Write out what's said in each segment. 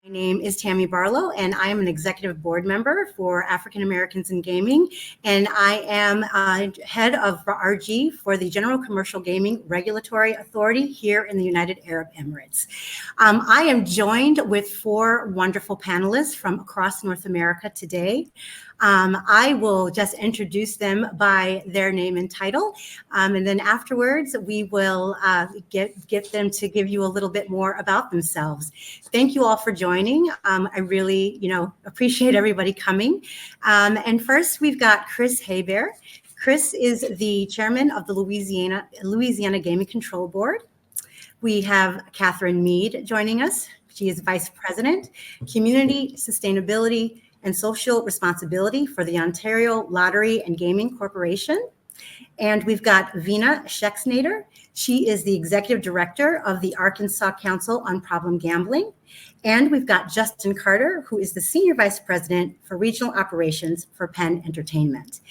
My name is Tammi Barlow, and I am an executive board member for African Americans in Gaming, and I am head of RG for the General Commercial Gaming Regulatory Authority here in the United Arab Emirates. I am joined with 4 wonderful panelists from across North America today. I will just introduce them by their name and title, and then afterwards we will get them to give you a little bit more about themselves. Thank you all for joining. I really, appreciate everybody coming. And first, we've got Chris Hebert. Chris is the chairman of the Louisiana Gaming Control Board. We have Catherine Meade joining us. She is vice president, community sustainability and social responsibility for the Ontario Lottery and Gaming Corporation. And we've got Vena Schexnayder. She is the executive director of the Arkansas Council on Problem Gambling. And we've got Justin Carter, who is the senior vice president for regional operations for PENN Entertainment.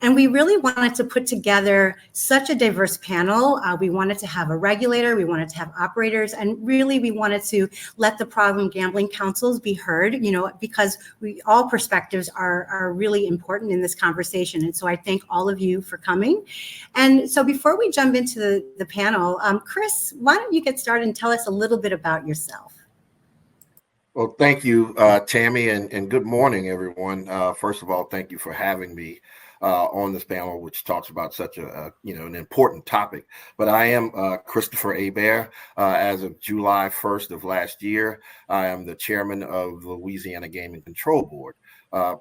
And we really wanted to put together such a diverse panel. We wanted to have a regulator, we wanted to have operators, and really we wanted to let the problem gambling councils be heard, because all perspectives are really important in this conversation. And so I thank all of you for coming. And so before we jump into the panel, Chris, why don't you get started and tell us a little bit about yourself? Well, thank you, Tammi, and good morning, everyone. First of all, thank you for having me on this panel, which talks about such an important topic. But I am Christopher Hebert. As of July 1st of last year, I am the chairman of the Louisiana Gaming Control Board.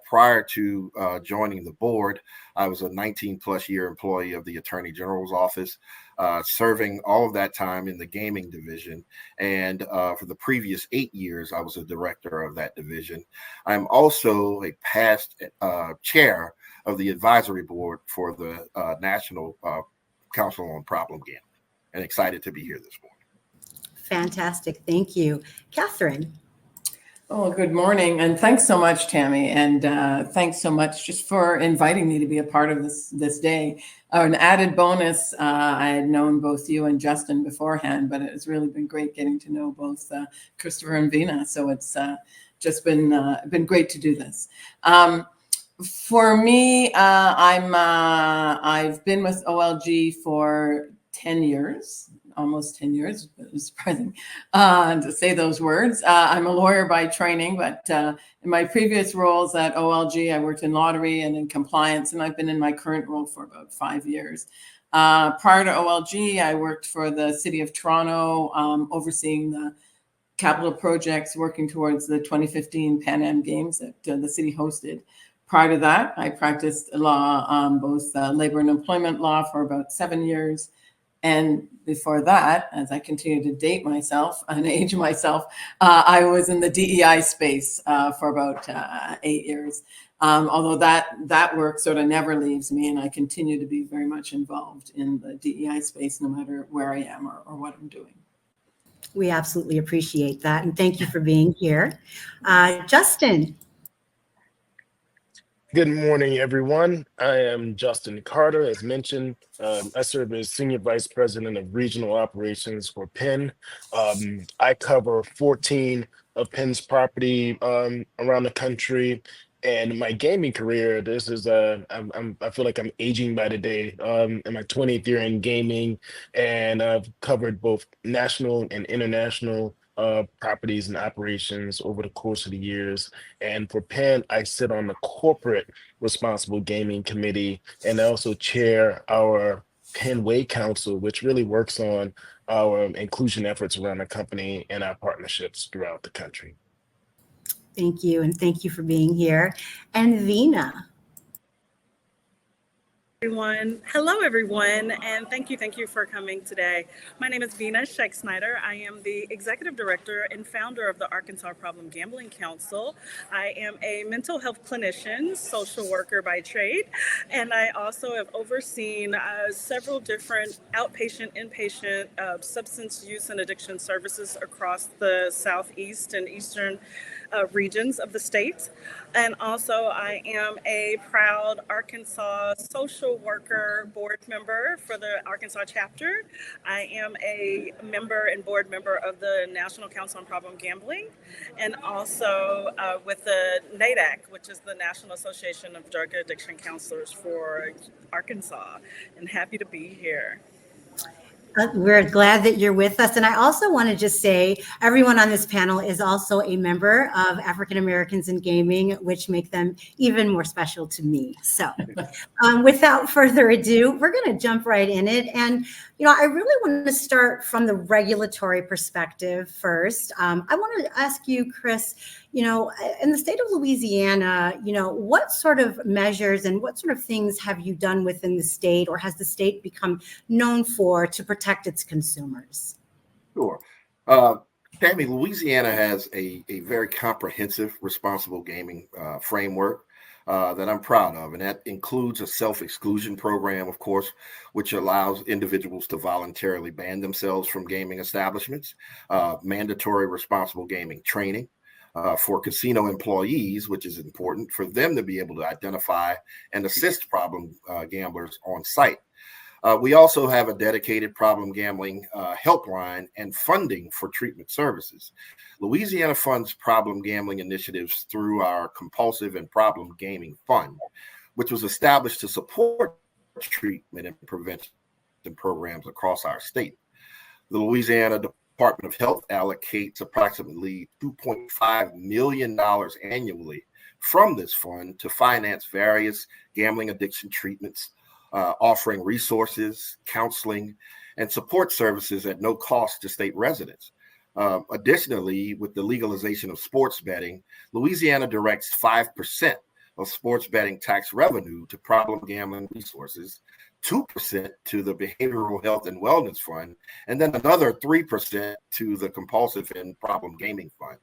Prior to joining the board, I was a 19-plus year employee of the Attorney General's office, serving all of that time in the gaming division. And for the previous 8 years, I was a director of that division. I'm also a past chair of the advisory board for the National Council on Problem Gambling, and excited to be here this morning. Fantastic. Thank you. Catherine. Oh, good morning. And thanks so much, Tammi. And thanks so much just for inviting me to be a part of this day. An added bonus, I had known both you and Justin beforehand, but it's really been great getting to know both Christopher and Vena. So it's just been great to do this. For me, I've been with OLG for 10 years. Almost 10 years. It was surprising to say those words. I'm a lawyer by training, but in my previous roles at OLG, I worked in lottery and in compliance, and I've been in my current role for about 5 years. Prior to OLG, I worked for the City of Toronto, overseeing the capital projects, working towards the 2015 Pan Am Games that the city hosted. Prior to that, I practiced law, both labor and employment law for about 7 years. And before that, as I continue to date myself and age myself, I was in the DEI space for about 8 years. Although that work sort of never leaves me, and I continue to be very much involved in the DEI space, no matter where I am or what I'm doing. We absolutely appreciate that, and thank you for being here. Justin. Good morning, everyone. I am Justin Carter. As mentioned, I serve as Senior Vice President of Regional Operations for PENN. I cover 14 of PENN's property around the country. And my gaming career, this is I feel like I'm aging by the day. In my 20th year in gaming, and I've covered both national and international properties and operations over the course of the years. And for PENN, I sit on the corporate responsible gaming committee, and I also chair our PENN Way Council, which really works on our inclusion efforts around the company and our partnerships throughout the country. Thank you, and thank you for being here. And Vena. Hello, everyone, and thank you for coming today. My name is Vena Schexnayder. I am the executive director and founder of the Arkansas Problem Gambling Council. I am a mental health clinician, social worker by trade, and I also have overseen several different outpatient, inpatient substance use and addiction services across the Southeast and Eastern regions of the state. And also, I am a proud Arkansas social worker board member for the Arkansas chapter. I am a member and board member of the National Council on Problem Gambling, and also with the NADAC, which is the National Association of Drug Addiction Counselors for Arkansas. And happy to be here. We're glad that you're with us. And I also want to just say everyone on this panel is also a member of African Americans in Gaming, which make them even more special to me. So without further ado, we're going to jump right in it. And, I really want to start from the regulatory perspective first. I want to ask you, Chris, in the state of Louisiana, what sort of measures and what sort of things have you done within the state, or has the state become known for to protect its consumers? Sure. Tammi, Louisiana has a very comprehensive responsible gaming framework that I'm proud of. And that includes a self-exclusion program, of course, which allows individuals to voluntarily ban themselves from gaming establishments, mandatory responsible gaming training for casino employees, which is important for them to be able to identify and assist problem gamblers on site. We also have a dedicated problem gambling helpline and funding for treatment services. Louisiana funds problem gambling initiatives through our Compulsive and Problem Gaming Fund, which was established to support treatment and prevention programs across our state. The Louisiana Department of Health allocates approximately $2.5 million annually from this fund to finance various gambling addiction treatments, offering resources, counseling, and support services at no cost to state residents. Additionally, with the legalization of sports betting, Louisiana directs 5% of sports betting tax revenue to problem gambling resources, 2% to the Behavioral Health and Wellness Fund, and then another 3% to the Compulsive and Problem Gaming Fund.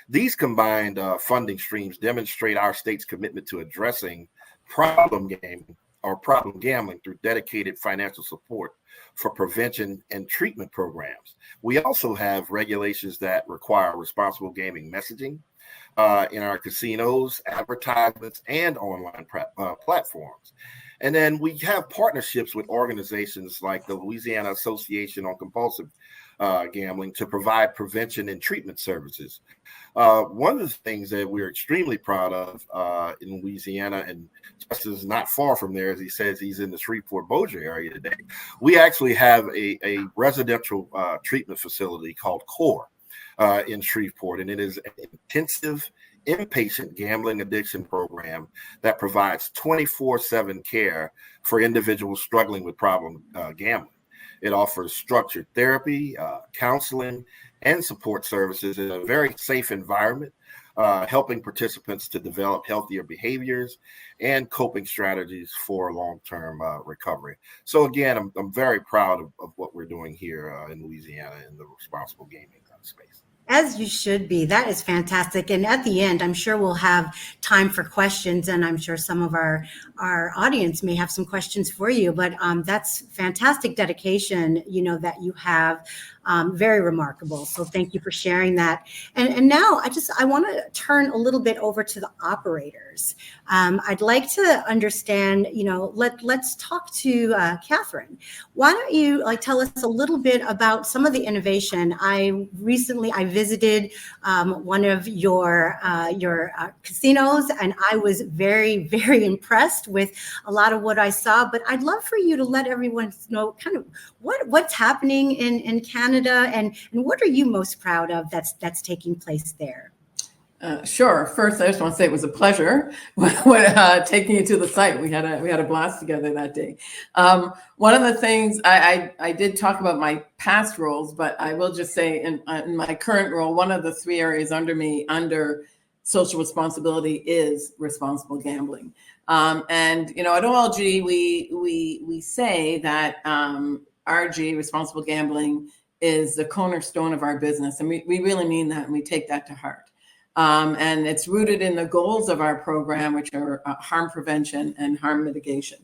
These combined funding streams demonstrate our state's commitment to addressing problem gaming or problem gambling through dedicated financial support for prevention and treatment programs. We also have regulations that require responsible gaming messaging in our casinos, advertisements, and online platforms. And then we have partnerships with organizations like the Louisiana Association on Compulsive Gambling to provide prevention and treatment services. One of the things that we're extremely proud of in Louisiana, and Justin is not far from there, as he says he's in the Shreveport-Bossier area today, we actually have a residential treatment facility called CORE in Shreveport, and it is an intensive inpatient gambling addiction program that provides 24/7 care for individuals struggling with problem gambling. It offers structured therapy, counseling, and support services in a very safe environment, helping participants to develop healthier behaviors and coping strategies for long-term recovery. So again, I'm very proud of what we're doing here in Louisiana in the responsible gaming space. As you should be. That is fantastic. And at the end, I'm sure we'll have time for questions, and I'm sure some of our audience may have some questions for you. But that's fantastic dedication, that you have. Very remarkable. So thank you for sharing that. And now I want to turn a little bit over to the operators. I'd like to understand, let's talk to Catherine. Why don't you tell us a little bit about some of the innovation? I visited one of your casinos, and I was very, very impressed with a lot of what I saw. But I'd love for you to let everyone know kind of what's happening in Canada, and what are you most proud of that's taking place there? Sure. First, I just want to say it was a pleasure taking you to the site. We had a blast together that day. One of the things I did talk about my past roles, but I will just say in my current role, one of the 3 areas under social responsibility is responsible gambling. And at OLG we say that RG, responsible gambling, is the cornerstone of our business, and we really mean that, and we take that to heart. And it's rooted in the goals of our program, which are harm prevention and harm mitigation.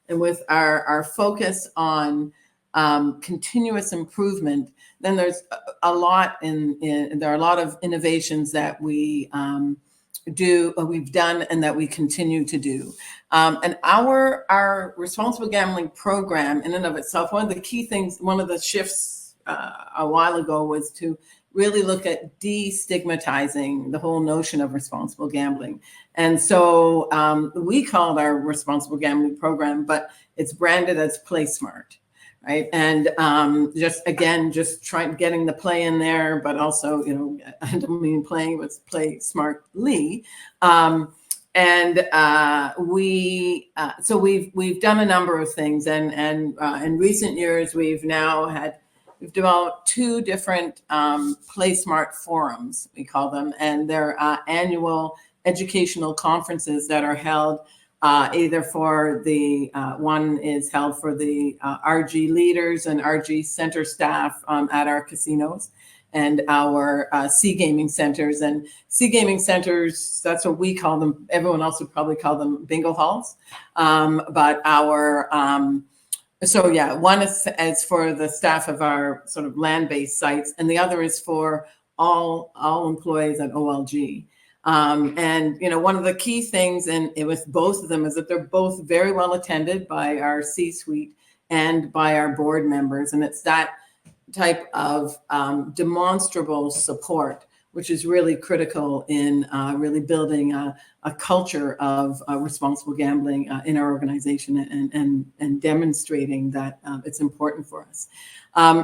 And with our focus on continuous improvement, then there's a lot there are a lot of innovations that we've done and that we continue to do. And our responsible gambling program in and of itself, one of the key things, one of the shifts a while ago was to really look at destigmatizing the whole notion of responsible gambling. And so we called our responsible gambling program, but it's branded as Play Smart, right? And just trying getting the play in there, but also, I don't mean playing, but play smartly. So we've done a number of things, and in recent years we've developed 2 different Play Smart forums, we call them, and they're annual educational conferences that are held either for the one is held for the RG leaders and RG center staff at our casinos and our C gaming centers. And C gaming centers, that's what we call them. Everyone else would probably call them bingo halls. But our one is for the staff of our sort of land-based sites, and the other is for all employees at OLG. And one of the key things, and it was both of them, is that they're both very well attended by our C-suite and by our board members, and it's that type of demonstrable support which is really critical in really building a culture of responsible gambling in our organization and demonstrating that it's important for us.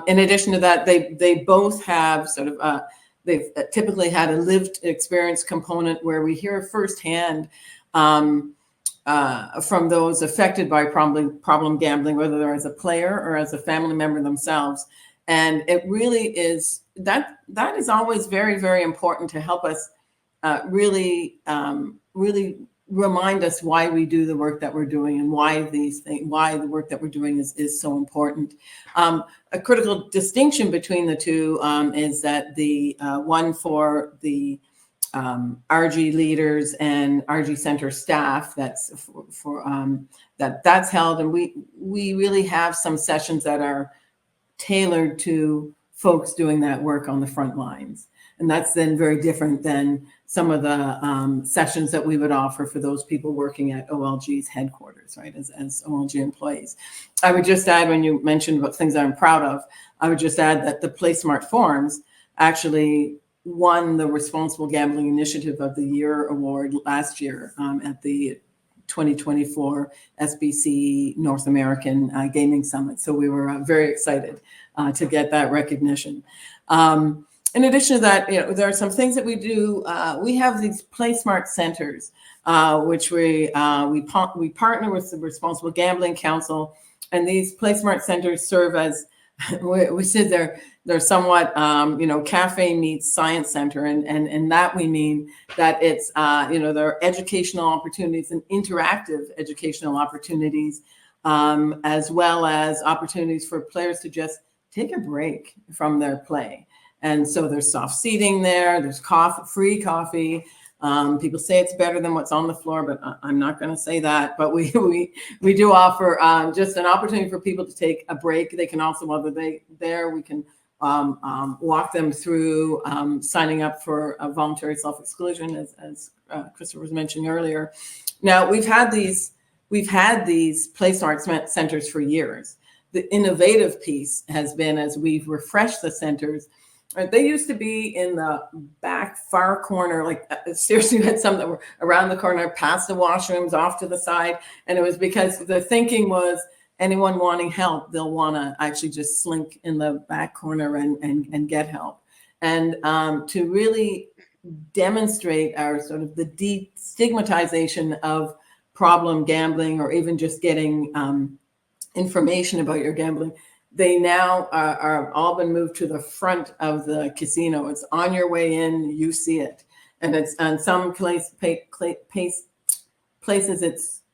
In addition to that, they both have sort of, they've typically had a lived experience component where we hear firsthand from those affected by problem gambling, whether they're as a player or as a family member themselves. And it really is, that is always very, very important to help us really remind us why we do the work that we're doing and why the work that we're doing is so important. A critical distinction between the two is that the one for the RG leaders and RG center staff, that's that's held, and we really have some sessions that are tailored to folks doing that work on the front lines. And that's then very different than some of the sessions that we would offer for those people working at OLG's headquarters, right, as OLG employees. I would just add, when you mentioned about things I'm proud of, I would just add that the Play Smart Forums actually won the Responsible Gambling Initiative of the Year award last year at the 2024 SBC North American Gaming Summit. So we were very excited to get that recognition. In addition to that, there are some things that we do. We have these Play Smart centers, which we partner with the Responsible Gambling Council, and these Play Smart centers serve as, we said they're somewhat, cafe meets science center, and that we mean that it's, there are educational opportunities and interactive educational opportunities, as well as opportunities for players to just take a break from their play. And so there's soft seating there, there's free coffee. People say it's better than what's on the floor, but I'm not going to say that. But we do offer just an opportunity for people to take a break. They can also, while they're there, we can walk them through signing up for a voluntary self-exclusion, as Christopher was mentioning earlier. Now, we've had these Play Smart centers for years. The innovative piece has been, as we've refreshed the centers, they used to be in the back far corner, like seriously, we had some that were around the corner, past the washrooms, off to the side. And it was because the thinking was anyone wanting help, they'll want to actually just slink in the back corner and get help. And to really demonstrate our sort of the destigmatization of problem gambling, or even just getting information about your gambling, they now are all been moved to the front of the casino. It's on your way in, you see it. And it's on some places,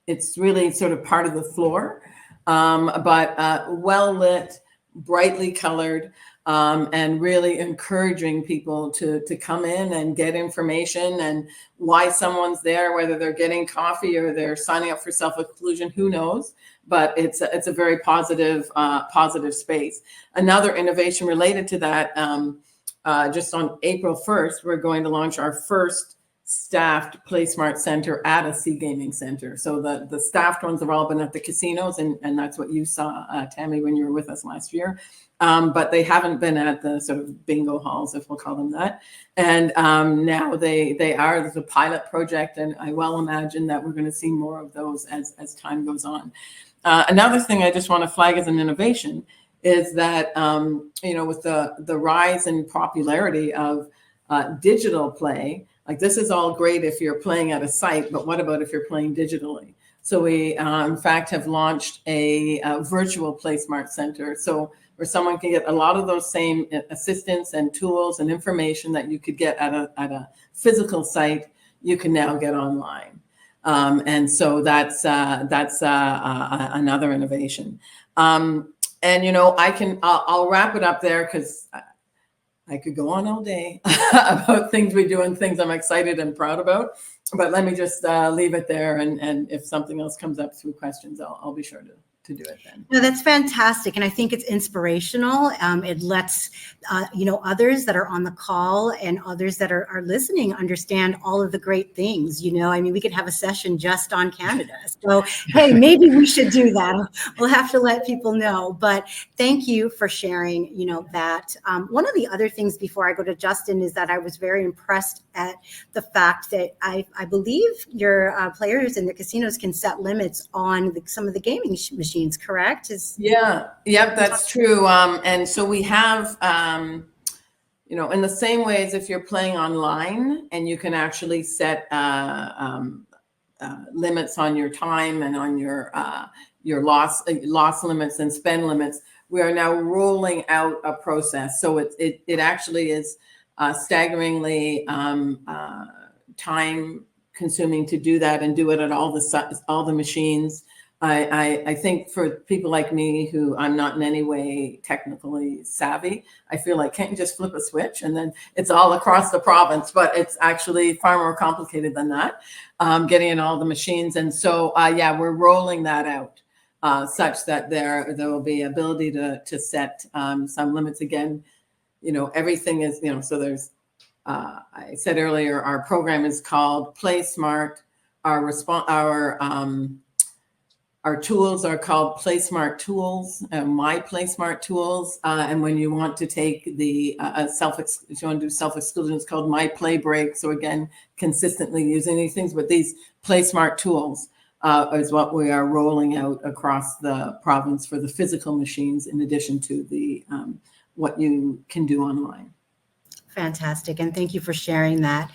it's really sort of part of the floor, but well lit, brightly colored. and really encouraging people to come in and get information and why someone's there, whether they're getting coffee or they're signing up for self-exclusion, who knows? But it's a very positive space. Another innovation related to that, just on April 1st, we're going to launch our first staffed PlaySmart Center at a Sea Gaming Center. So the staffed ones have all been at the casinos, and that's what you saw, Tammy, when you were with us last year. But they haven't been at the sort of bingo halls, if we'll call them that. And now they are. There's a pilot project, and I well imagine that we're going to see more of those as time goes on. Another thing I just want to flag as an innovation is that, with the rise in popularity of digital play, like this is all great if you're playing at a site, but what about if you're playing digitally? So we, in fact, have launched a virtual PlaySmart Center. So where someone can get a lot of those same assistance and tools and information that you could get at a physical site, you can now get online. And so that's another innovation. And I'll wrap it up there because I could go on all day about things we do and things I'm excited and proud about. But let me just leave it there. And if something else comes up through questions, I'll be sure to do it then. No, that's fantastic. And I think it's inspirational. It lets, others that are on the call and others that are listening understand all of the great things. We could have a session just on Canada. So, hey, maybe we should do that. We'll have to let people know. But thank you for sharing, that. One of the other things before I go to Justin is that I was very impressed at the fact that I believe your players in the casinos can set limits on some of the gaming machines. Correct? That's true. And so we have, in the same way as if you're playing online and you can actually set limits on your time and on your loss limits and spend limits, we are now rolling out a process. So it actually is staggeringly time consuming to do that and do it at all the machines. I think for people like me who I'm not in any way technically savvy, I feel like can't you just flip a switch and then it's all across the province? But it's actually far more complicated than that, getting in all the machines. And so, we're rolling that out such that there will be ability to set some limits again. Everything is, so there's, I said earlier, our program is called Play Smart. Our tools are called PlaySmart Tools, My PlaySmart Tools. And when you want to take the if you want to do self-exclusion, it's called My Play Break. So again, consistently using these things, but these PlaySmart Tools is what we are rolling out across the province for the physical machines, in addition to the what you can do online. Fantastic. And thank you for sharing that.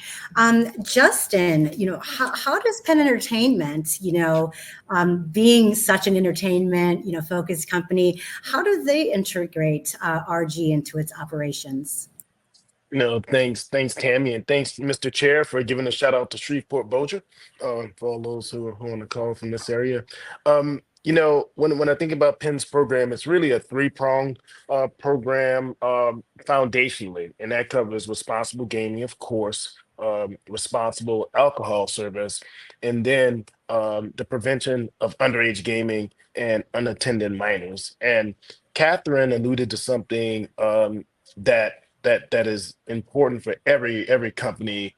Justin, how does Penn Entertainment, being such an entertainment, focused company, how do they integrate RG into its operations? Thanks, Tammy, and thanks, Mr. Chair, for giving a shout out to Shreveport Bossier, for all those who are on the call from this area. When I think about Penn's program, it's really a three-pronged program foundationally, and that covers responsible gaming, of course, responsible alcohol service, and then the prevention of underage gaming and unattended minors. And Catherine alluded to something that is important for every company,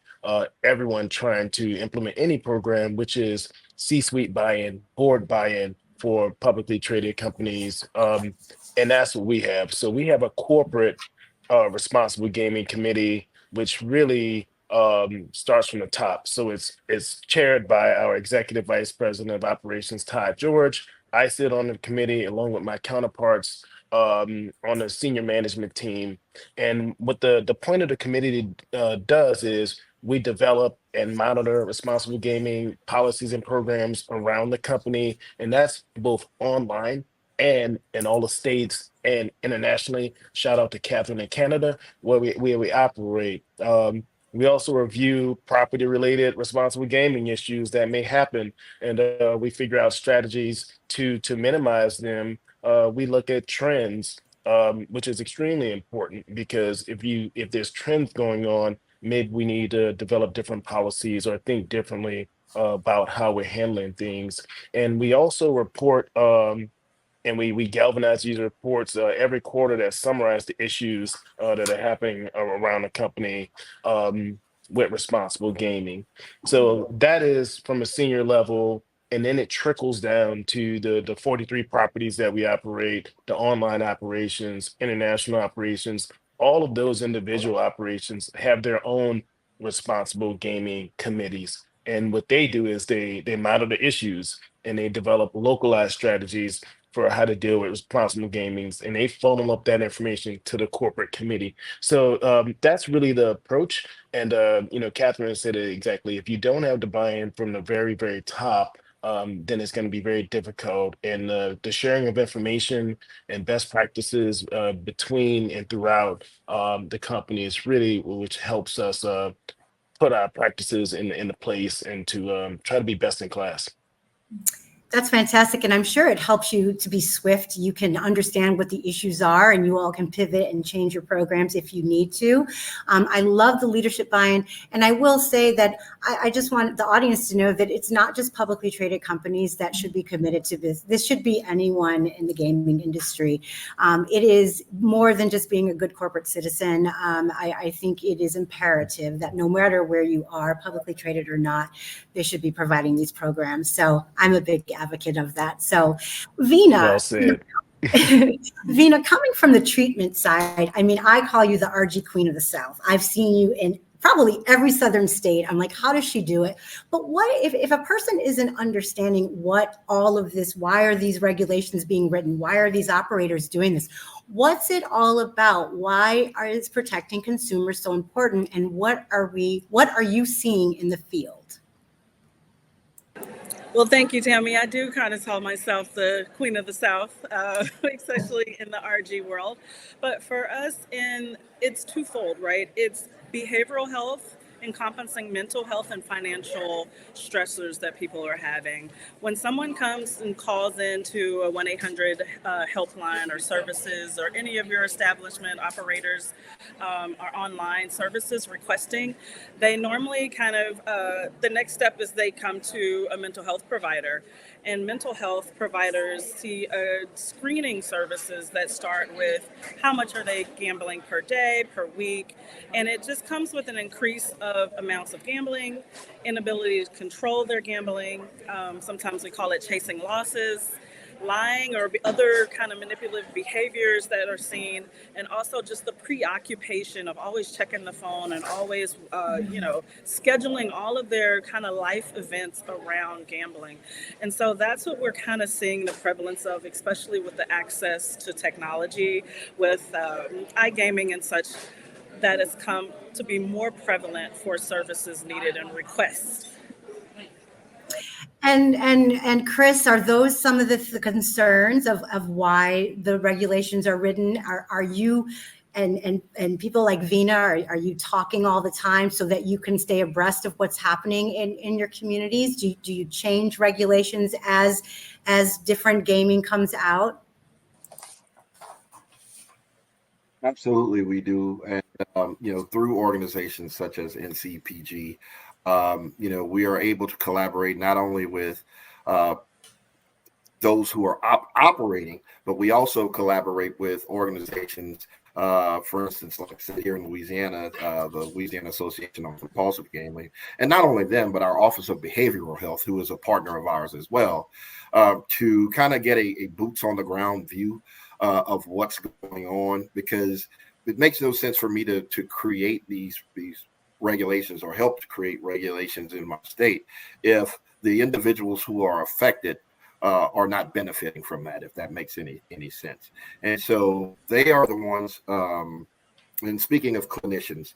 everyone trying to implement any program, which is C-suite buy-in, board buy-in for publicly traded companies. And that's what we have. So we have a corporate responsible gaming committee, which really starts from the top. So it's chaired by our executive vice president of operations, Todd George. I sit on the committee along with my counterparts on the senior management team. And what the point of the committee does is we develop and monitor responsible gaming policies and programs around the company. And that's both online and in all the states and internationally. Shout out to Catherine in Canada, where we operate. We also review property-related responsible gaming issues that may happen, and we figure out strategies to minimize them. We look at trends which is extremely important because if there's trends going on, maybe we need to develop different policies or think differently about how we're handling things. And we also report and we galvanize these reports every quarter that summarize the issues that are happening around the company with responsible gaming. So that is from a senior level, and then it trickles down to the 43 properties that we operate, the online operations, international operations. All of those individual operations have their own responsible gaming committees. And what they do is they monitor the issues and they develop localized strategies for how to deal with responsible gamings, and they funnel up that information to the corporate committee. So that's really the approach. And Catherine said it exactly. If you don't have the buy-in from the very, very top, then it's going to be very difficult. And the sharing of information and best practices between and throughout the company is really which helps us put our practices in place and to try to be best in class. That's fantastic. And I'm sure it helps you to be swift. You can understand what the issues are and you all can pivot and change your programs if you need to. I love the leadership buy-in. And I will say that I just want the audience to know that it's not just publicly traded companies that should be committed to this. This should be anyone in the gaming industry. It is more than just being a good corporate citizen. I think it is imperative that no matter where you are, publicly traded or not, they should be providing these programs. So I'm a big advocate of that. So Vena, Well said. Vena, coming from the treatment side, I mean, I call you the RG Queen of the South. I've seen you in probably every Southern state. I'm like, how does she do it? But what if a person isn't understanding what all of this, why are these regulations being written? Why are these operators doing this? What's it all about? Why is protecting consumers so important? And what are you seeing in the field? Well, thank you, Tammy. I do kind of call myself the Queen of the South, especially in the RG world. But for us, it's twofold, right? It's behavioral health encompassing mental health and financial stressors that people are having. When someone comes and calls into a 1-800 helpline or services, or any of your establishment operators are online services requesting, they normally kind of, the next step is they come to a mental health provider. And mental health providers see screening services that start with how much are they gambling per day, per week. And it just comes with an increase of amounts of gambling, inability to control their gambling. Sometimes we call it chasing losses, lying or other kind of manipulative behaviors that are seen, and also just the preoccupation of always checking the phone and always, scheduling all of their kind of life events around gambling. And so that's what we're kind of seeing the prevalence of, especially with the access to technology, with iGaming and such, that has come to be more prevalent for services needed and requests. And Chris, are those some of the concerns of why the regulations are written? Are you and people like Vena, are you talking all the time so that you can stay abreast of what's happening in your communities? Do you change regulations as different gaming comes out? Absolutely, we do. And, through organizations such as NCPG, we are able to collaborate not only with those who are operating, but we also collaborate with organizations, for instance, like I said, here in Louisiana, the Louisiana Association on Compulsive Gambling, and not only them, but our Office of Behavioral Health, who is a partner of ours as well, to kind of get a boots on the ground view of what's going on, because it makes no sense for me to create these regulations or help to create regulations in my state if the individuals who are affected are not benefiting from that, if that makes any sense. And so they are the ones, and speaking of clinicians,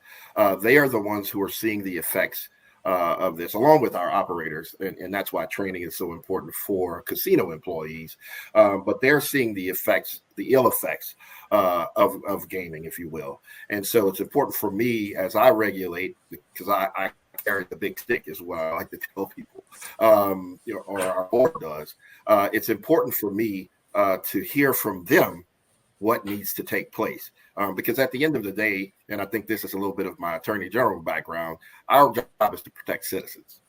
they are the ones who are seeing the effects of this, along with our operators, and that's why training is so important for casino employees. But they're seeing the effects, the ill effects of gaming, if you will. And so it's important for me as I regulate, because I carry the big stick, is what I like to tell people, or our board does. It's important for me to hear from them what needs to take place. Because at the end of the day, and I think this is a little bit of my attorney general background, our job is to protect citizens.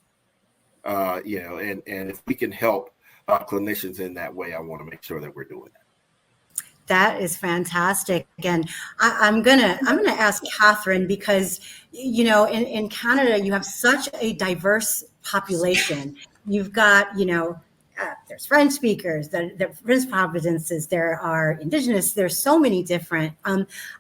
And if we can help clinicians in that way, I want to make sure that we're doing that. That is fantastic. And I'm gonna ask Catherine, because in Canada you have such a diverse population. You've got there's French speakers, there are French provinces, there are Indigenous, there's so many different.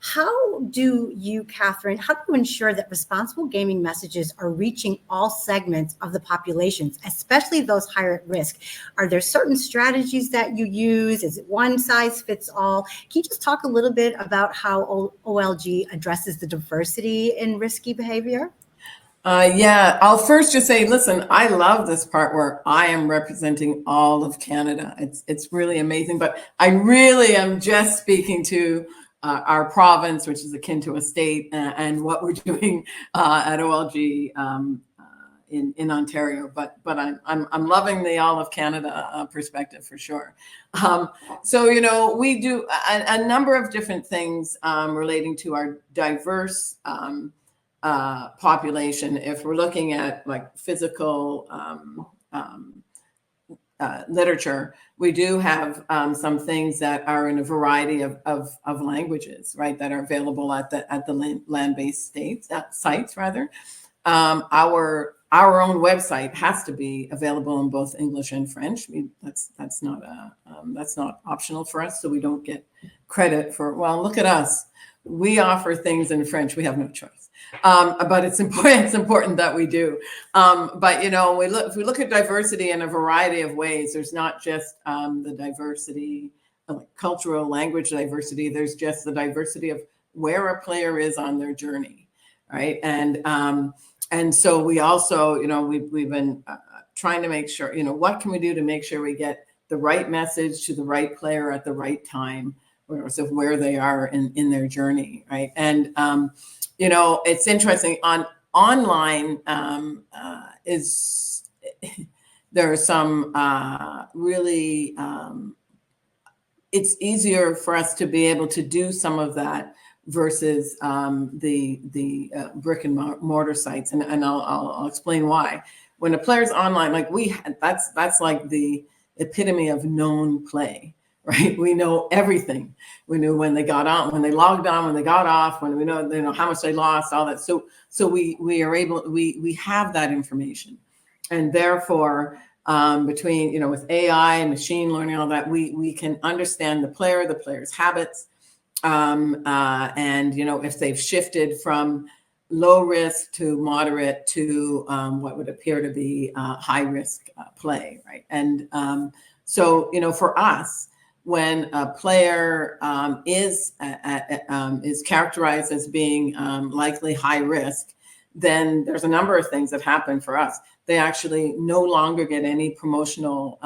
How do you, Catherine, how do you ensure that responsible gaming messages are reaching all segments of the populations, especially those higher at risk? Are there certain strategies that you use? Is it one size fits all? Can you just talk a little bit about how OLG addresses the diversity in risky behavior? Yeah, I'll first just say, listen, I love this part where I am representing all of Canada. It's really amazing, but I really am just speaking to our province, which is akin to a state, and what we're doing at OLG in Ontario. But I'm loving the all of Canada perspective for sure. So we do a number of different things relating to our diverse population. If we're looking at like physical literature, we do have some things that are in a variety of languages, right, that are available at the land-based sites rather. Our own website has to be available in both English and French. That's not optional for us, so we don't get credit for, well, look at us, we offer things in French, we have no choice. But it's important that we do. But if we look at diversity in a variety of ways, there's not just the diversity, like cultural language diversity. There's just the diversity of where a player is on their journey, right? And so we also, we've been trying to make sure, what can we do to make sure we get the right message to the right player at the right time, regardless of where they are in their journey, right? And it's interesting online there are some really it's easier for us to be able to do some of that versus the brick and mortar sites, and I'll explain why. When a player's online, like that's like the epitome of known play. Right, we know everything. We knew when they got on, when they logged on, when they got off, when we know how much they lost, all that. So we are able, we have that information, and therefore between with AI and machine learning, all that, we can understand the player's habits, and if they've shifted from low risk to moderate to what would appear to be high risk play, right? And so for us, when a player is characterized as being likely high risk, then there's a number of things that happen for us. They actually no longer get any promotional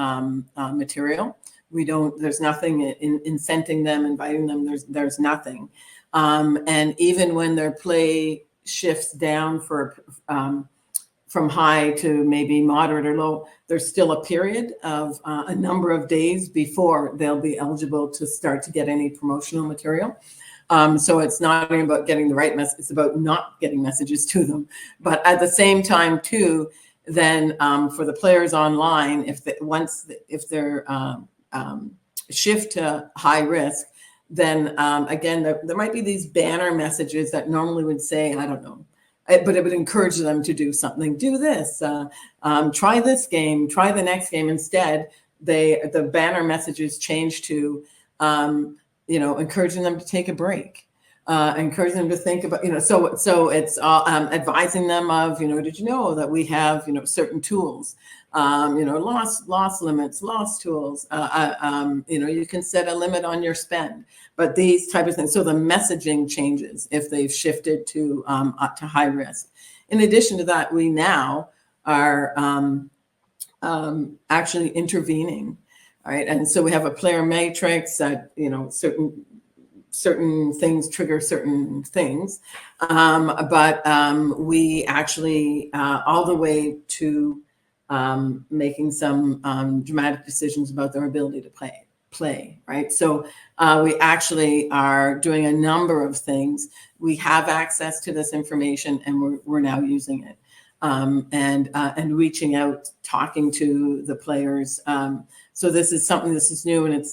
material. There's nothing incenting them, inviting them. There's nothing. And even when their play shifts down from high to maybe moderate or low, there's still a period of a number of days before they'll be eligible to start to get any promotional material. So it's not only about getting the right message, it's about not getting messages to them. But at the same time too, then for the players online, if they're shift to high risk, then again, there might be these banner messages that normally would say, I don't know, but it would encourage them to do something, do this, try this game, try the next game. Instead, the banner messages change to, encouraging them to take a break, encouraging them to think about, so it's advising them of, did you know that we have, certain tools, loss limits, loss tools, you can set a limit on your spend, but these type of things. So the messaging changes if they've shifted to high risk. In addition to that, we now are actually intervening, right? And so we have a player matrix that, certain things trigger certain things, but we actually all the way to making some dramatic decisions about their ability to play play, right? So we actually are doing a number of things. We have access to this information, and we're now using it, and reaching out, talking to the players. So this is something, this is new, and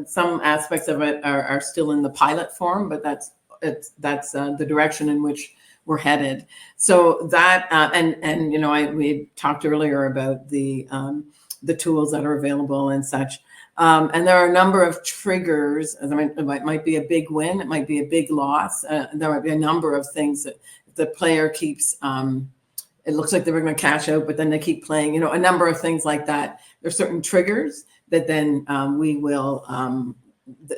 some aspects of it are still in the pilot form, but that's the direction in which we're headed. So that and we talked earlier about the tools that are available and such. And there are a number of triggers. It might be a big win, it might be a big loss. There might be a number of things that the player keeps. It looks like they were going to cash out, but then they keep playing. A number of things like that. There's certain triggers that then we will.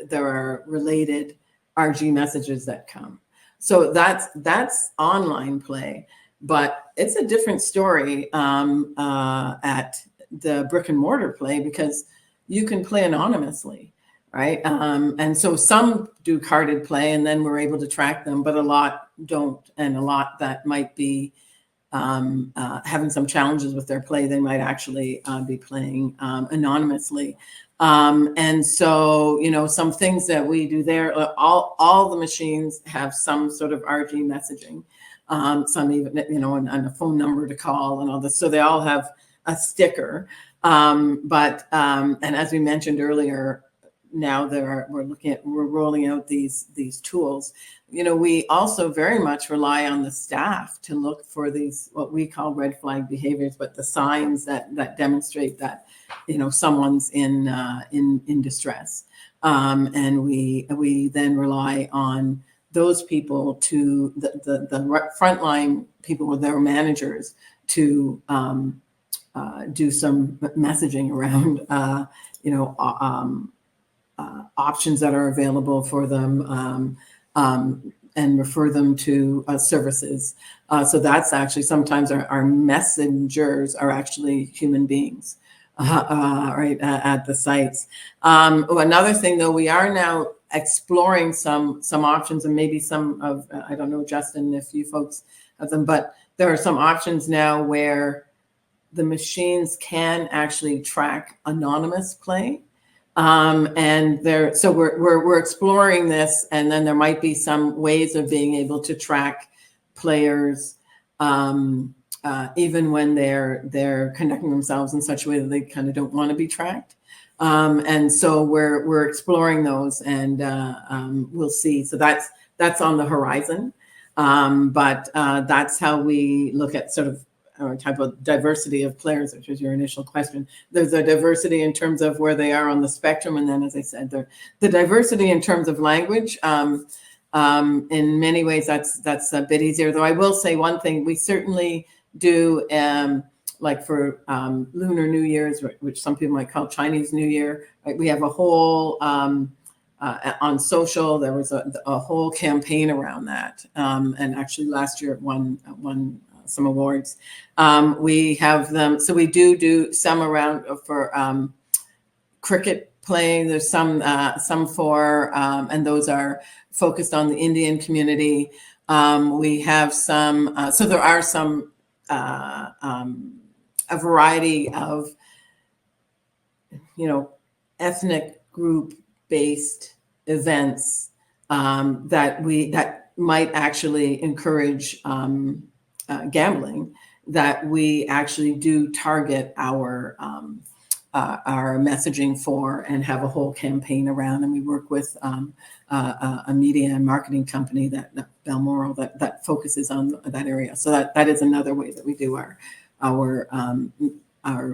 There are related RG messages that come. So that's online play, but it's a different story at the brick and mortar play, because you can play anonymously, right? And so some do carded play, and then we're able to track them, but a lot don't, and a lot that might be having some challenges with their play, they might actually be playing anonymously. And so, some things that we do there, all the machines have some sort of RG messaging, some even, and a phone number to call and all this. So they all have a sticker. And as we mentioned earlier, now we're rolling out these tools. We also very much rely on the staff to look for these, what we call red flag behaviors, but the signs that demonstrate that, someone's in distress. And we then rely on those people to the frontline people with their managers to do some messaging around, options that are available for them, and refer them to services. So that's actually sometimes our messengers are actually human beings, right, at the sites. Another thing, though, we are now exploring some options, and maybe some of, I don't know, Justin, if you folks have them, but there are some options now where the machines can actually track anonymous play. So we're exploring this, and then there might be some ways of being able to track players, even when they're conducting themselves in such a way that they kind of don't want to be tracked. And so we're exploring those, and we'll see. So that's on the horizon. But that's how we look at sort of our type of diversity of players, which was your initial question. There's a diversity in terms of where they are on the spectrum. And then, as I said, the diversity in terms of language, in many ways, that's a bit easier. Though I will say one thing, we certainly do, like for Lunar New Year's, which some people might call Chinese New Year, right? We have a whole, on social, there was a whole campaign around that. And actually last year it won some awards. We have them, so we do some around for cricket playing. There's some for, and those are focused on the Indian community. We have some, so there are some, a variety of, ethnic group based events that might actually encourage gambling, that we actually do target our messaging for, and have a whole campaign around. And we work with a media and marketing company that Balmoral that focuses on that area. So that is another way that we do our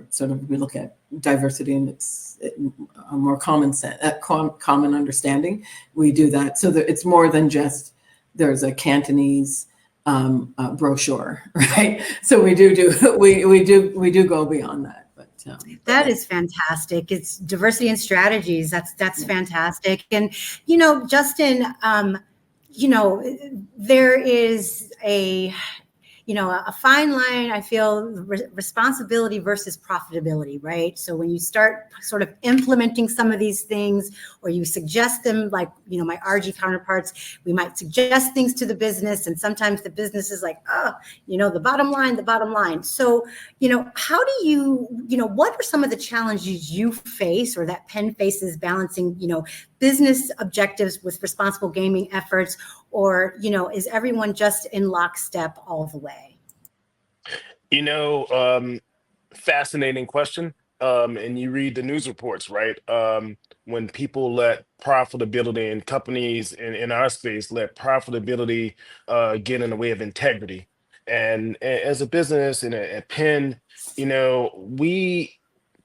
sort of, we look at diversity and it's a more common understanding. We do that so that it's more than just there's a Cantonese brochure, right? So we do go beyond that. But that is fantastic. It's diversity and strategies. That's fantastic. And Justin, there is a fine line, I feel, responsibility versus profitability, right? So when you start sort of implementing some of these things, or you suggest them, like, my RG counterparts, we might suggest things to the business, and sometimes the business is like, oh, the bottom line. So, how do you, what are some of the challenges you face, or that PENN faces, balancing, business objectives with responsible gaming efforts, or, is everyone just in lockstep all the way? Fascinating question. And you read the news reports, right? When people let profitability, and companies in our space let profitability get in the way of integrity. And as a business and at PENN, we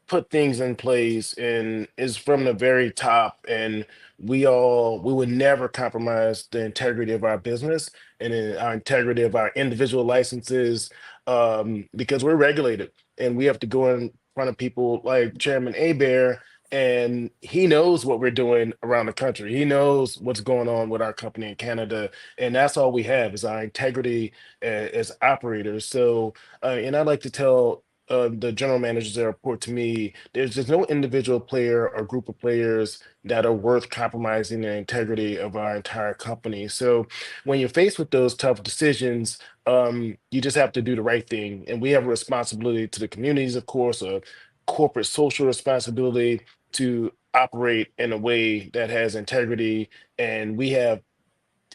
put things in place and is from the very top, and we would never compromise the integrity of our business and in our integrity of our individual licenses, because we're regulated and we have to go in front of people like Chairman Hebert, and he knows what we're doing around the country. He knows what's going on with our company in Canada, and that's all we have is our integrity as operators. So and I like to tell the general managers that report to me, there's just no individual player or group of players that are worth compromising the integrity of our entire company. So when you're faced with those tough decisions, you just have to do the right thing. And we have a responsibility to the communities, of course, a corporate social responsibility to operate in a way that has integrity. And we have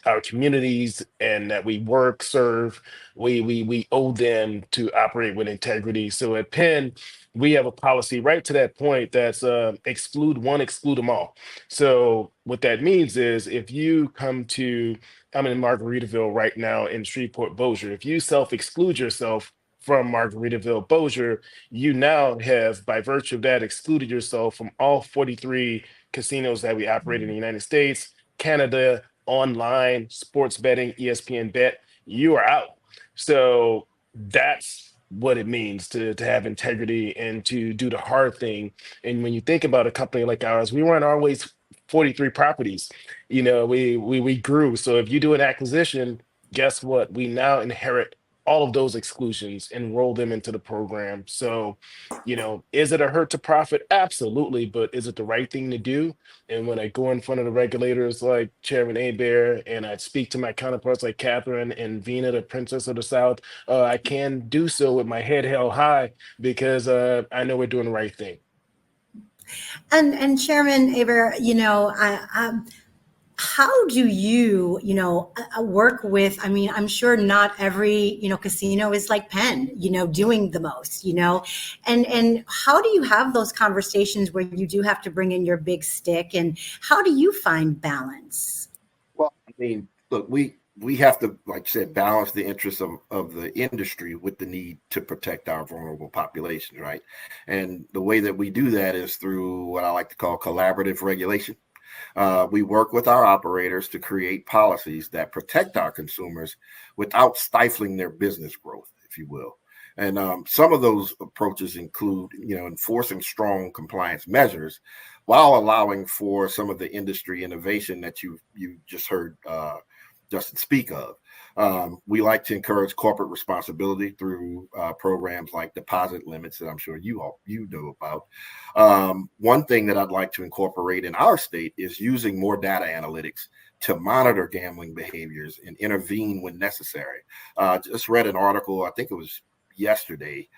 our communities and that we work, serve, we owe them to operate with integrity. So at PENN, we have a policy right to that point that's exclude one, exclude them all. So what that means is if you I'm in Margaritaville right now in Shreveport, Bossier. If you self-exclude yourself from Margaritaville, Bossier, you now have, by virtue of that, excluded yourself from all 43 casinos that we operate in the United States, Canada, online, sports betting, ESPN Bet, you are out. So that's what it means to have integrity and to do the hard thing. And when you think about a company like ours, we weren't always 43 properties. We grew. So if you do an acquisition, guess what? We now inherit all of those exclusions and roll them into the program. So, is it a hurt to profit? Absolutely. But is it the right thing to do? And when I go in front of the regulators like Chairman Hebert, and I speak to my counterparts like Catherine and Vena, the Princess of the South, I can do so with my head held high because I know we're doing the right thing. And Chairman Aber, how do you, work with, I'm sure not every, casino is like PENN, doing the most, and how do you have those conversations where you do have to bring in your big stick, and how do you find balance? Well, look, we have to, like you said, balance the interests of the industry with the need to protect our vulnerable population, right? And the way that we do that is through what I like to call collaborative regulation. We work with our operators to create policies that protect our consumers without stifling their business growth, if you will. And some of those approaches include, enforcing strong compliance measures while allowing for some of the industry innovation that you just heard Justin speak of. We like to encourage corporate responsibility through programs like deposit limits that I'm sure you know about. One thing that I'd like to incorporate in our state is using more data analytics to monitor gambling behaviors and intervene when necessary. Just read an article, I think it was yesterday,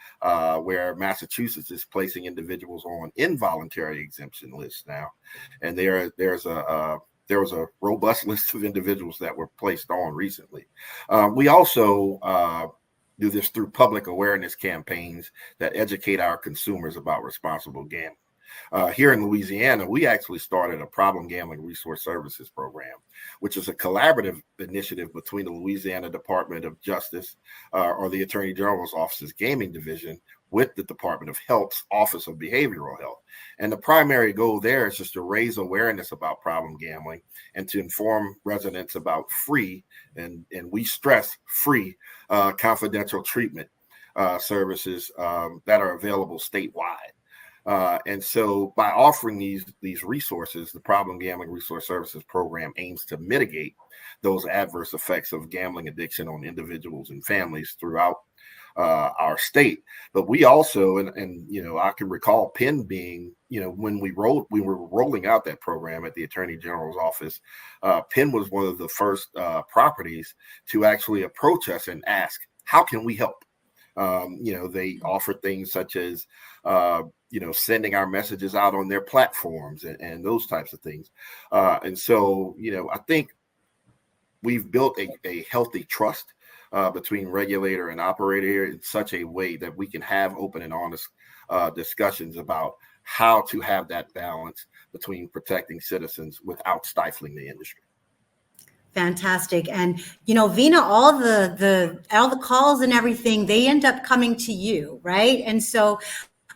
where Massachusetts is placing individuals on involuntary exemption lists now, and there was a robust list of individuals that were placed on recently. We also do this through public awareness campaigns that educate our consumers about responsible gambling. Here in Louisiana, we actually started a problem gambling resource services program, which is a collaborative initiative between the Louisiana Department of Justice or the Attorney General's Office's Gaming Division with the Department of Health's Office of Behavioral Health. And the primary goal there is just to raise awareness about problem gambling and to inform residents about free, and we stress free, confidential treatment services that are available statewide. And so by offering these resources, the Problem Gambling Resource Services Program aims to mitigate those adverse effects of gambling addiction on individuals and families throughout our state. But we also, and you know, I can recall PENN being, you know, when we were rolling out that program at the Attorney General's office, PENN was one of the first properties to actually approach us and ask, how can we help? You know, they offered things such as, you know, sending our messages out on their platforms and those types of things. And so, you know, I think we've built a healthy trust between regulator and operator in such a way that we can have open and honest discussions about how to have that balance between protecting citizens without stifling the industry. Fantastic. And, you know, Vena, all the calls and everything, they end up coming to you, right? And so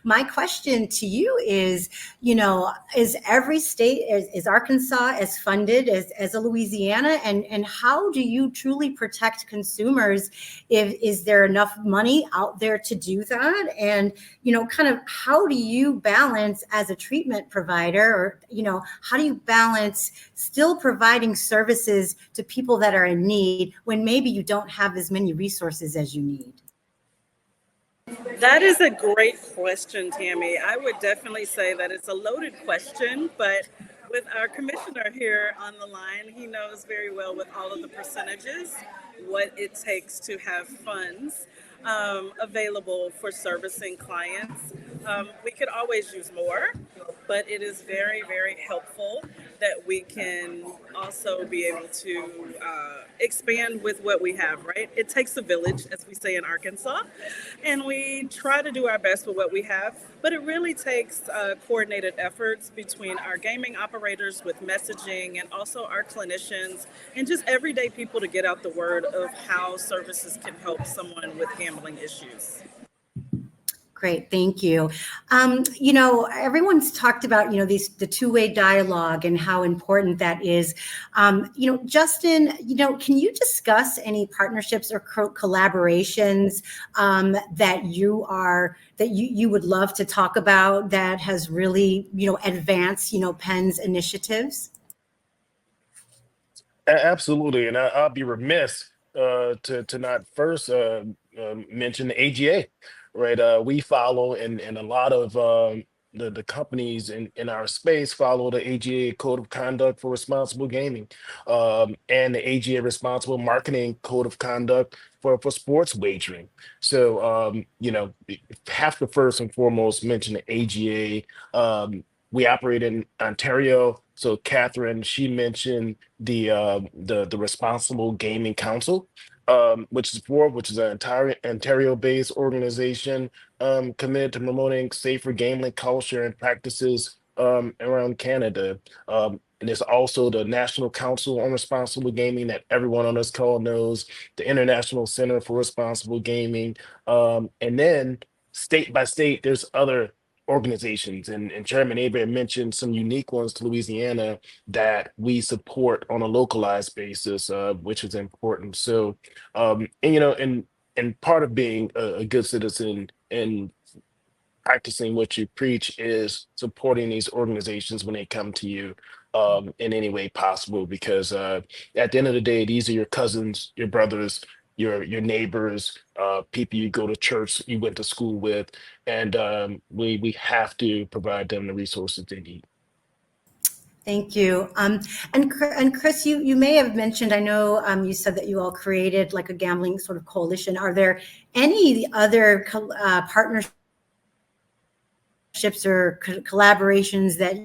my question to you is, you know, is every state, is Arkansas as funded as a Louisiana? And how do you truly protect consumers? Is there enough money out there to do that? And, you know, kind of how do you balance as a treatment provider, or, you know, how do you balance still providing services to people that are in need when maybe you don't have as many resources as you need? That is a great question, Tammy. I would definitely say that it's a loaded question, but with our commissioner here on the line, he knows very well with all of the percentages what it takes to have funds available for servicing clients. We could always use more, but it is very, very helpful that we can also be able to expand with what we have, right? It takes a village, as we say in Arkansas, and we try to do our best with what we have, but it really takes coordinated efforts between our gaming operators with messaging and also our clinicians and just everyday people to get out the word of how services can help someone with gambling issues. Great, thank you. You know, everyone's talked about, you know, the two-way dialogue and how important that is. You know, Justin, you know, can you discuss any partnerships or collaborations that you would love to talk about that has really, you know, advanced, you know, PENN's initiatives? Absolutely, and I'll be remiss to not first mention the AGA, right? We follow, and a lot of the companies in our space follow the AGA Code of Conduct for Responsible Gaming, and the AGA Responsible Marketing Code of Conduct for sports wagering. So, you know, have to first and foremost mention the AGA. We operate in Ontario. So Catherine, she mentioned the Responsible Gaming Council, which is an entire Ontario-based organization committed to promoting safer gambling culture and practices around Canada. And there's also the National Council on Responsible Gaming that everyone on this call knows, the International Center for Responsible Gaming, and then state by state, there's other organizations, and Chairman Hebert mentioned some unique ones to Louisiana that we support on a localized basis, which is important. So, and you know, and part of being a good citizen and practicing what you preach is supporting these organizations when they come to you in any way possible, because at the end of the day, these are your cousins, your brothers, your neighbors, people you go to church, you went to school with, and we have to provide them the resources they need. Thank you. And Chris, you may have mentioned, I know you said that you all created like a gambling sort of coalition. Are there any other partnerships or collaborations that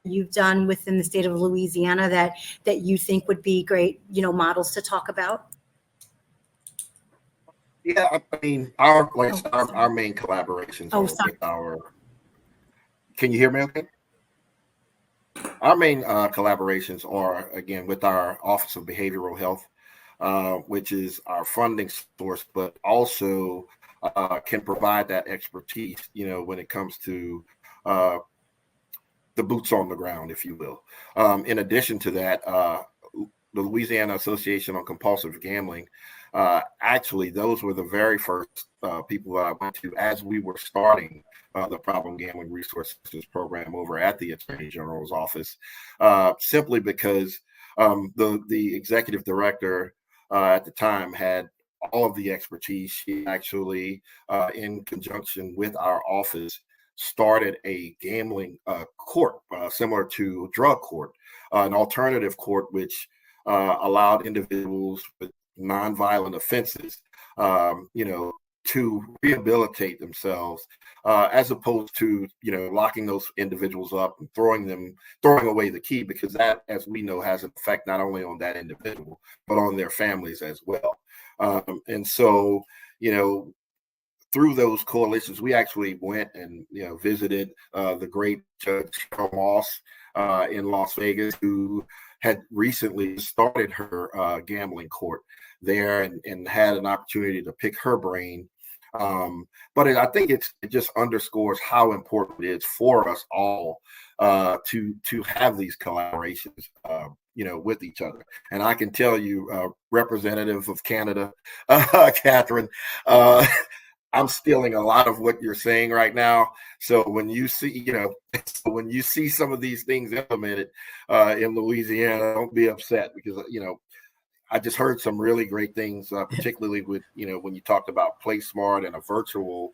you've done within the state of Louisiana that you think would be great, you know, models to talk about? Yeah, I mean, our main collaborations are with our. Can you hear me? Okay. Our main collaborations are, again, with our Office of Behavioral Health, which is our funding source, but also can provide that expertise, you know, when it comes to the boots on the ground, if you will. In addition to that, the Louisiana Association on Compulsive Gambling, actually, those were the very first people that I went to as we were starting the Problem Gambling Resources Program over at the Attorney General's office, simply because The executive director at the time had all of the expertise. She actually, in conjunction with our office, started a gambling court similar to drug court, an alternative court which allowed individuals with nonviolent offenses, to rehabilitate themselves, as opposed to locking those individuals up and throwing away the key, because that, as we know, has an effect not only on that individual but on their families as well. And so, through those coalitions, we actually went and visited the great Judge Cheryl Moss in Las Vegas, who had recently started her gambling court there, and had an opportunity to pick her brain. But I think it just underscores how important it is for us all to have these collaborations, with each other. And I can tell you, Representative of Canada, Catherine, I'm stealing a lot of what you're saying right now. So when you see some of these things implemented in Louisiana, don't be upset, because I just heard some really great things, particularly with when you talked about Play Smart and a virtual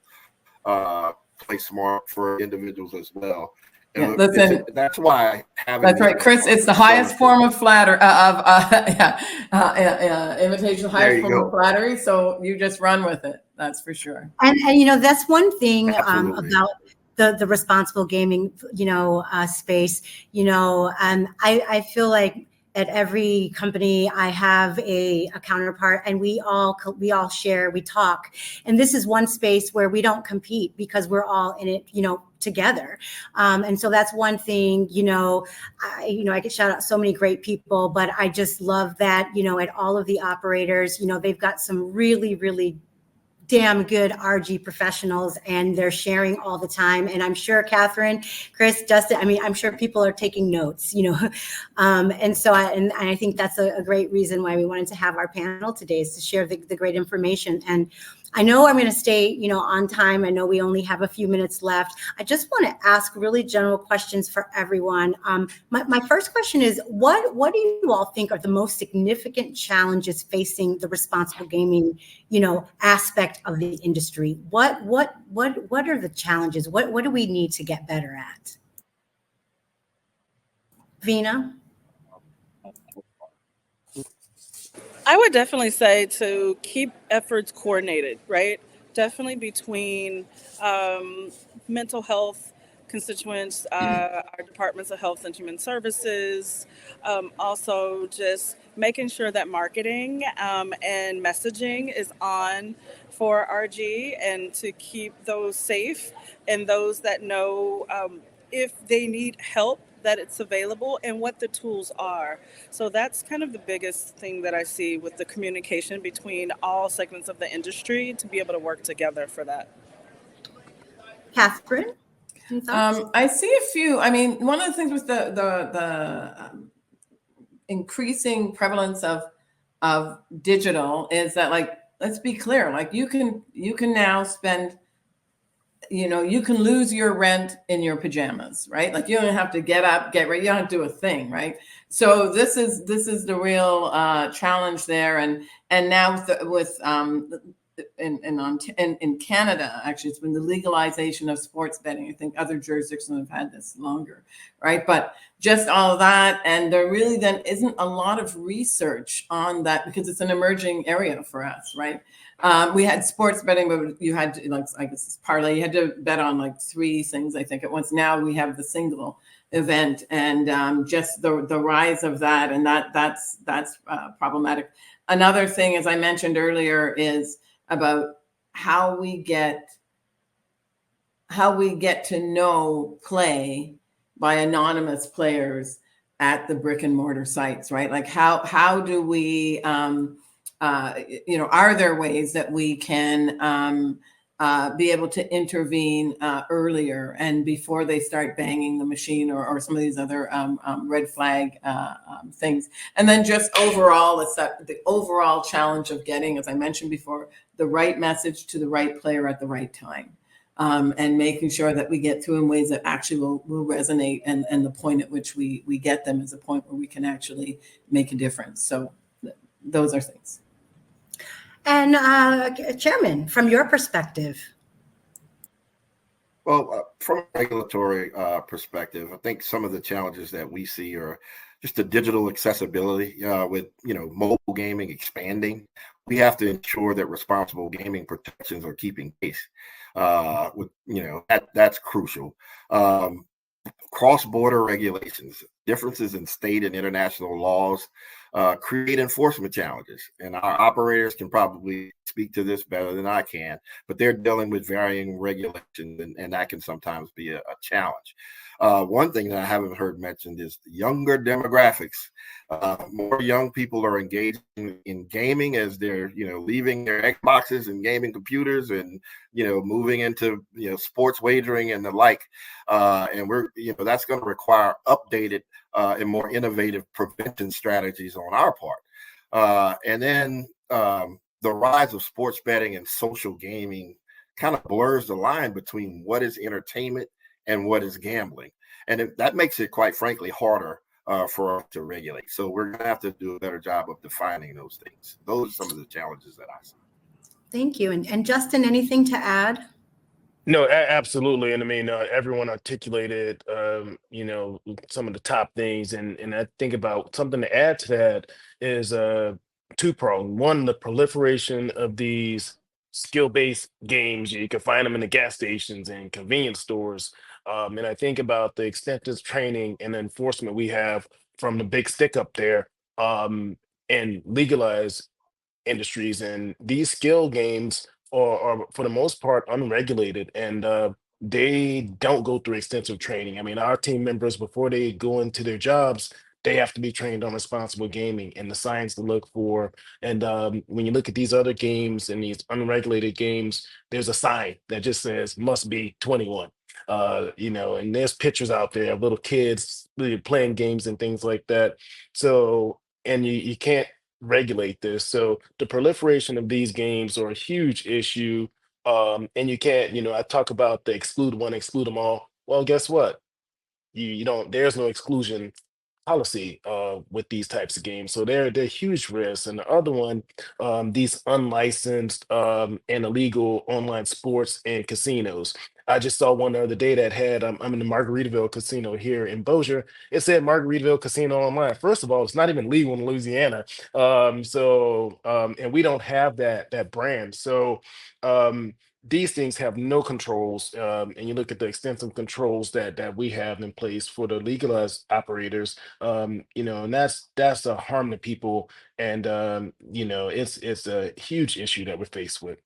Play Smart for individuals as well. Yeah, listen, that's why having that's right, Chris. It's the highest form of flattery, imitation, highest form of flattery. So you just run with it. That's for sure. And that's one thing Absolutely. about the responsible gaming space. I feel like at every company I have a counterpart, and we all share, we talk, and this is one space where we don't compete because we're all in it together. And so that's one thing. I could shout out so many great people, but I just love that at all of the operators, they've got some really, really damn good RG professionals, and they're sharing all the time. And I'm sure Catherine, Chris, Justin, I'm sure people are taking notes, and so I think that's a great reason why we wanted to have our panel today, is to share the great information. And I know I'm going to stay, on time. I know we only have a few minutes left. I just want to ask really general questions for everyone. My first question is, what do you all think are the most significant challenges facing the responsible gaming, aspect of the industry? What are the challenges? What do we need to get better at? Vena? I would definitely say to keep efforts coordinated, right? Definitely between mental health constituents, our departments of health and human services, also just making sure that marketing and messaging is on for RG, and to keep those safe, and those that know if they need help, that it's available, and what the tools are. So that's kind of the biggest thing that I see with the communication between all segments of the industry, to be able to work together for that. Catherine? I see a few. One of the things with the increasing prevalence of digital is that, let's be clear, you can now spend, you can lose your rent in your pajamas, right? You don't have to get up, get ready. You don't have to do a thing, right? So this is the real challenge there. And now with in Canada, actually, it's been the legalization of sports betting. I think other jurisdictions have had this longer, right? But just all of that, and there really then isn't a lot of research on that, because it's an emerging area for us, right? We had sports betting, but you had to, I guess it's parlay. You had to bet on 3 things, I think, at once. Now we have the single event, and just the rise of that, and that's problematic. Another thing, as I mentioned earlier, is about how we get to know play by anonymous players at the brick and mortar sites, right? How do we are there ways that we can be able to intervene earlier and before they start banging the machine or some of these other red flag things? And then just overall, it's the overall challenge of getting, as I mentioned before, the right message to the right player at the right time. and making sure that we get through in ways that actually will resonate, and the point at which we get them is a point where we can actually make a difference. So those are things. And Chairman, from your perspective. Well, from a regulatory perspective, I think some of the challenges that we see are just the digital accessibility with, mobile gaming expanding. We have to ensure that responsible gaming protections are keeping pace with, that's crucial. Cross-border regulations, differences in state and international laws create enforcement challenges. And our operators can probably speak to this better than I can, but they're dealing with varying regulations, and that can sometimes be a challenge. One thing that I haven't heard mentioned is the younger demographics. More young people are engaging in gaming as they're, leaving their Xboxes and gaming computers and, moving into, sports wagering and the like. And we're, that's going to require updated and more innovative prevention strategies on our part. And then the rise of sports betting and social gaming kind of blurs the line between what is entertainment and what is gambling. And that makes it, quite frankly, harder for us to regulate. So we're going to have to do a better job of defining those things. Those are some of the challenges that I see. Thank you. And Justin, anything to add? No, absolutely. And I mean, everyone articulated, some of the top things. And I think about something to add to that is two-pronged. One, the proliferation of these skill-based games. You can find them in the gas stations and convenience stores. And I think about the extensive training and enforcement we have from the big stick up there, and legalized industries. And these skill games are for the most part unregulated, and they don't go through extensive training. I mean, our team members, before they go into their jobs, they have to be trained on responsible gaming and the signs to look for. And when you look at these other games and these unregulated games, there's a sign that just says must be 21. And there's pictures out there of little kids really playing games and things like that. So, and you can't regulate this. So the proliferation of these games are a huge issue. And you can't, I talk about the exclude one, exclude them all. Well, guess what? You don't, there's no exclusion policy with these types of games. So they're huge risks. And the other one, these unlicensed and illegal online sports and casinos. I just saw one the other day that had, I'm in the Margaritaville Casino here in Bossier. It said Margaritaville Casino online. First of all, it's not even legal in Louisiana. And we don't have that brand. So these things have no controls, and you look at the extensive controls that we have in place for the legalized operators, and that's a harm to people, and it's a huge issue that we're faced with.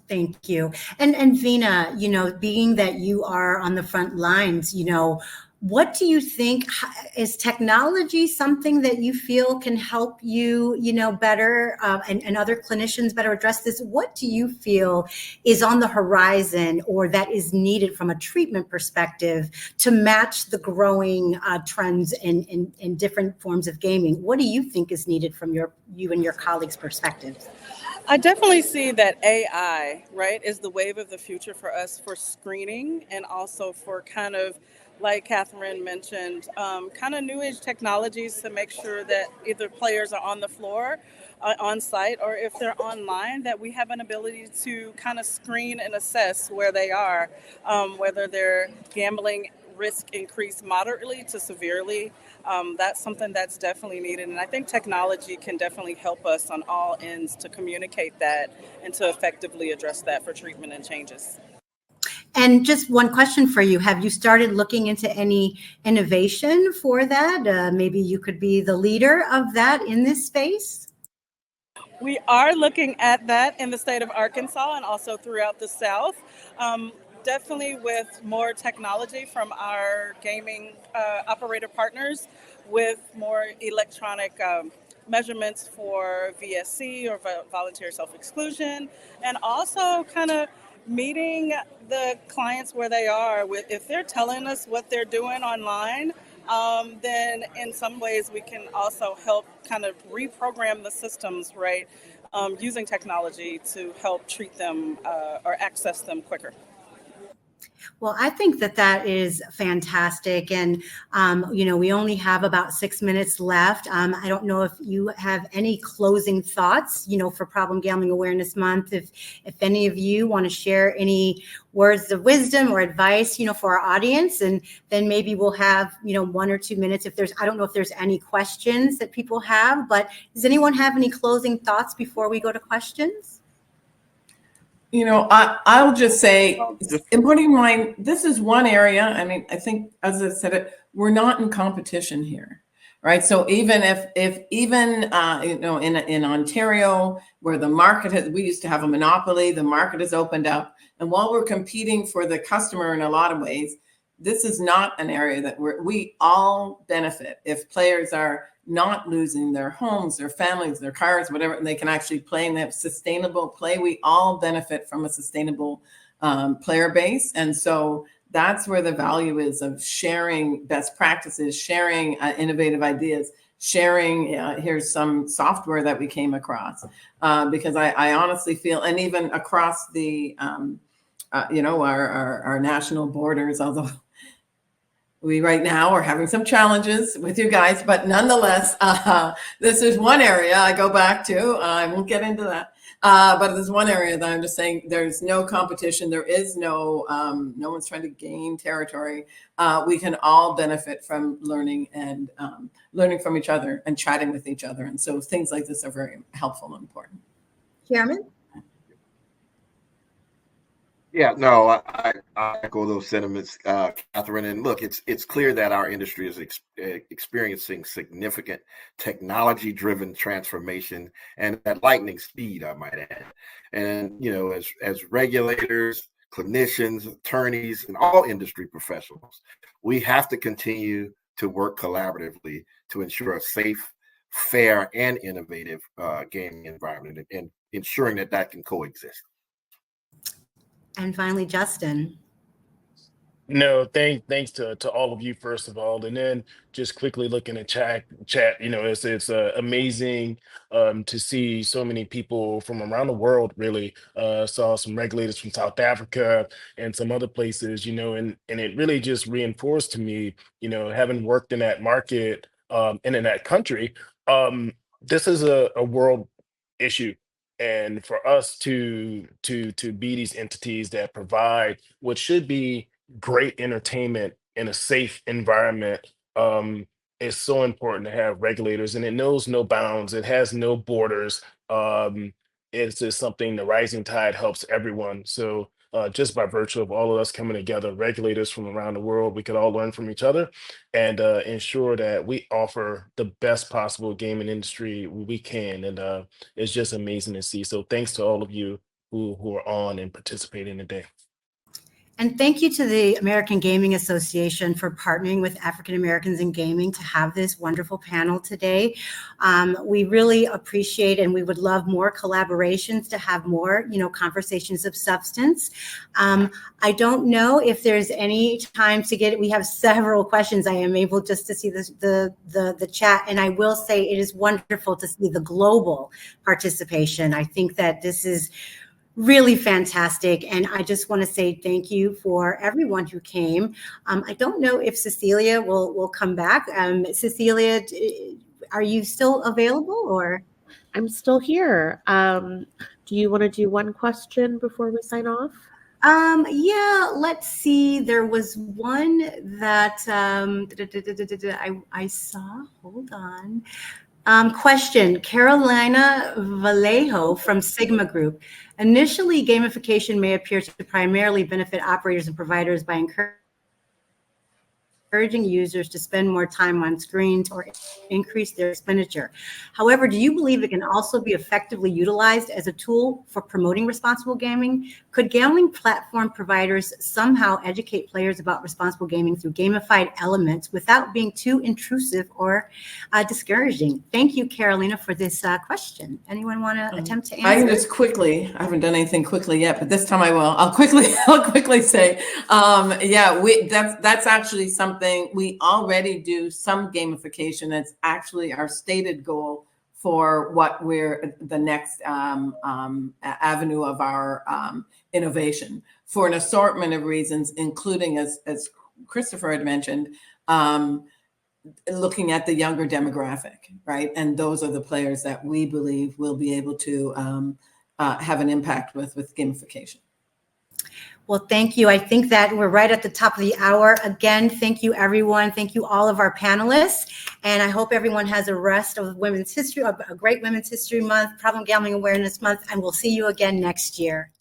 Thank you. And Vena, being that you are on the front lines, what do you think is technology something that you feel can help you, better and other clinicians better address this? What do you feel is on the horizon or that is needed from a treatment perspective to match the growing trends in different forms of gaming? What do you think is needed from you and your colleagues' perspectives? I definitely see that AI, right, is the wave of the future for us for screening, and also for kind of, like Catherine mentioned, kind of new age technologies to make sure that either players are on the floor, on site, or if they're online, that we have an ability to kind of screen and assess where they are, whether their gambling risk increase moderately to severely. That's something that's definitely needed. And I think technology can definitely help us on all ends to communicate that and to effectively address that for treatment and changes. And just one question for you. Have you started looking into any innovation for that? Maybe you could be the leader of that in this space? We are looking at that in the state of Arkansas and also throughout the South. Definitely with more technology from our gaming operator partners, with more electronic measurements for VSC or voluntary self-exclusion, and also kind of meeting the clients where they are. If they're telling us what they're doing online, then in some ways we can also help kind of reprogram the systems, right, using technology to help treat them or access them quicker. Well, I think that that is fantastic. And, we only have about 6 minutes left. I don't know if you have any closing thoughts, for Problem Gambling Awareness Month. If any of you want to share any words of wisdom or advice, for our audience, and then maybe we'll have, 1 or 2 minutes. I don't know if there's any questions that people have, but does anyone have any closing thoughts before we go to questions? I'll just say, important in mind, this is one area. I mean, I think, as I said it, we're not in competition here, right? So even if even in Ontario, where the market we used to have a monopoly, the market has opened up, and while we're competing for the customer in a lot of ways, this is not an area that we all benefit if players are not losing their homes, their families, their cars, whatever, and they can actually play and they have sustainable play. We all benefit from a sustainable player base. And so that's where the value is of sharing best practices, sharing innovative ideas, sharing, here's some software that we came across. Because I honestly feel, and even across the, our national borders, although we right now are having some challenges with you guys, but nonetheless, this is one area I go back to. I won't get into that, but there's one area that I'm just saying there's no competition. There is no one's trying to gain territory. We can all benefit from learning and learning from each other and chatting with each other. And so things like this are very helpful and important. Chairman? Yeah, no, I echo those sentiments, Catherine. And look, it's clear that our industry is experiencing significant technology-driven transformation and at lightning speed, I might add. And as regulators, clinicians, attorneys, and all industry professionals, we have to continue to work collaboratively to ensure a safe, fair, and innovative gaming environment, and ensuring that can coexist. And finally, Justin. No, thanks to all of you first of all, and then just quickly looking at chat. It's amazing to see so many people from around the world. Really, saw some regulators from South Africa and some other places. And it really just reinforced to me, having worked in that market and in that country, this is a world issue. And for us to be these entities that provide what should be great entertainment in a safe environment, is so important to have regulators, and it knows no bounds, it has no borders. It's just something, the rising tide helps everyone. So just by virtue of all of us coming together, regulators from around the world, we could all learn from each other and ensure that we offer the best possible gaming industry we can. And it's just amazing to see. So thanks to all of you who are on and participating today. And thank you to the American Gaming Association for partnering with African Americans in gaming to have this wonderful panel today. We really appreciate, and we would love more collaborations to have more, conversations of substance. I don't know if there's any time to get it. We have several questions. I am able just to see the chat, and I will say it is wonderful to see the global participation. I think that this is really fantastic. And I just want to say thank you for everyone who came. I don't know if Cecilia will come back. Cecilia, are you still available or? I'm still here. Do you want to do one question before we sign off? Yeah, let's see. There was one that I saw. Hold on. Question, Carolina Vallejo from Sigma Group. Initially, gamification may appear to primarily benefit operators and providers by encouraging users to spend more time on screens or increase their expenditure. However, do you believe it can also be effectively utilized as a tool for promoting responsible gaming? Could gambling platform providers somehow educate players about responsible gaming through gamified elements without being too intrusive or discouraging? Thank you, Carolina, for this question. Anyone want to attempt to answer? I can just quickly, I haven't done anything quickly yet, but this time I will. I'll quickly say, that's actually something we already do. Some gamification. It's actually our stated goal for what we're the next avenue of our innovation for an assortment of reasons, including, as Christopher had mentioned, looking at the younger demographic, right? And those are the players that we believe will be able to have an impact with gamification. Well, thank you. I think that we're right at the top of the hour. Again, thank you, everyone. Thank you, all of our panelists. And I hope everyone has a rest of Women's History, a great Women's History Month, Problem Gambling Awareness Month, and we'll see you again next year.